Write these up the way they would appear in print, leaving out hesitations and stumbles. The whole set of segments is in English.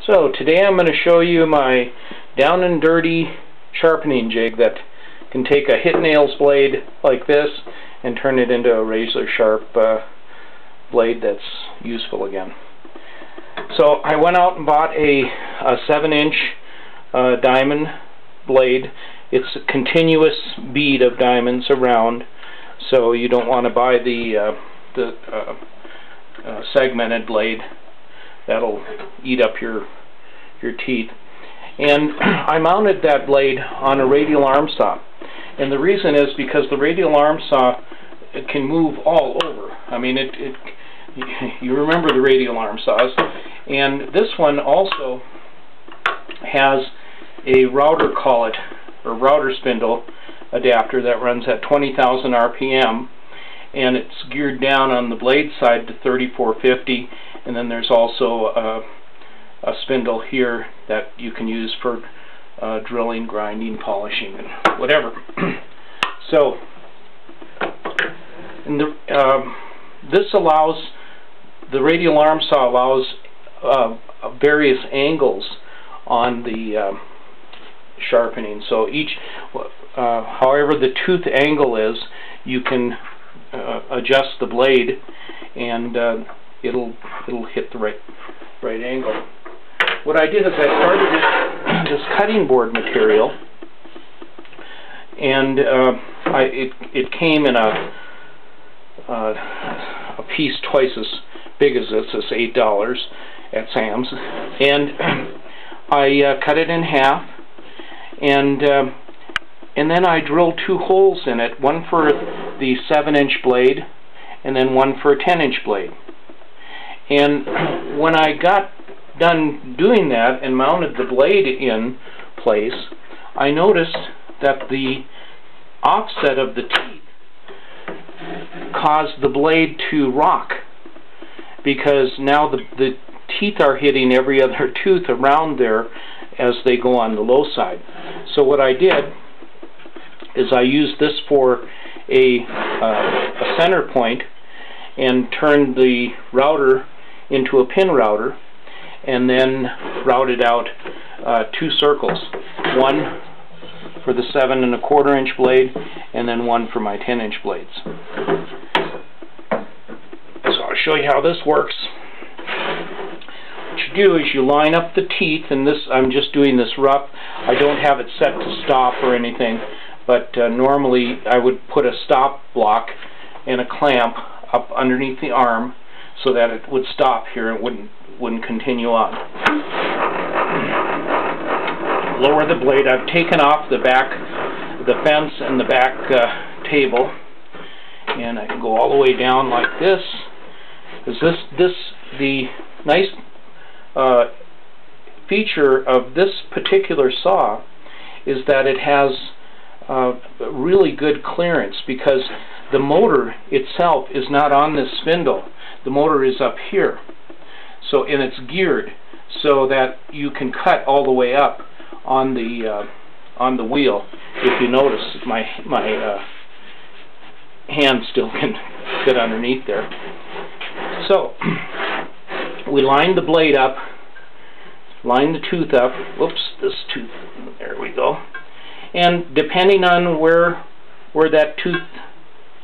So today I'm going to show you my down and dirty sharpening jig that can take a hit nails blade like this and turn it into a razor sharp blade that's useful again. So I went out and bought a 7-inch diamond blade. It's a continuous bead of diamonds around, so you don't want to buy the segmented blade. That'll eat up your teeth. And I mounted that blade on a radial arm saw. And the reason is because the radial arm saw, it can move all over. I mean, you remember the radial arm saws. And this one also has a router collet, or router spindle adapter that runs at 20,000 RPM. And it's geared down on the blade side to 3450, and then there's also a spindle here that you can use for drilling, grinding, polishing, and whatever. So, and this allows, the radial arm saw allows various angles on the sharpening. So each, however the tooth angle is, you can adjust the blade, and it'll hit the right angle. What I did is I started this cutting board material, and it came in a piece twice as big as this. It's $8 at Sam's, and I cut it in half, and then I drilled 2 holes in it, one for the 7-inch blade and then one for a 10-inch blade. And when I got done doing that and mounted the blade in place, I noticed that the offset of the teeth caused the blade to rock, because now the teeth are hitting every other tooth around there as they go on the low side. So what I did is I used this for a center point and turned the router into a pin router, and then routed out 2 circles, one for the 7 1/4 inch blade and then one for my 10-inch blades. So I'll show you how this works. What you do is you line up the teeth, and this, I'm just doing this rough. I don't have it set to stop or anything, but normally I would put a stop block and a clamp up underneath the arm so that it would stop here and wouldn't continue on. Lower the blade. I've taken off the back, the fence and the back table, and I can go all the way down like this. Because the nice feature of this particular saw is that it has really good clearance, because the motor itself is not on this spindle. The motor is up here, so, and it's geared so that you can cut all the way up on the wheel. If you notice, my hand still can fit underneath there. So we line the blade up, line the tooth up. Whoops, this tooth. There we go. And depending on where that tooth,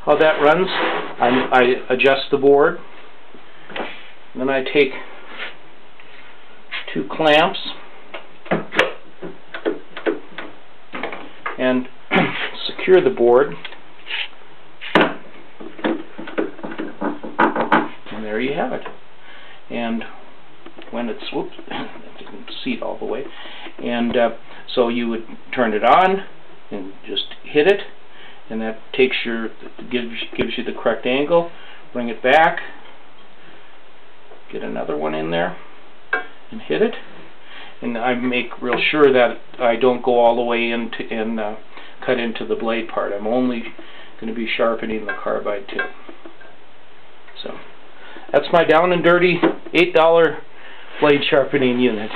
how that runs, I adjust the board. Then I take 2 clamps and secure the board. And there you have it. And when it's, whoops, I didn't see it all the way. And so you would turn it on and just hit it, and that takes gives you the correct angle. Bring it back, get another one in there, and hit it. And I make real sure that I don't go all the way into and cut into the blade part. I'm only going to be sharpening the carbide tip. So that's my down and dirty $8 blade sharpening unit.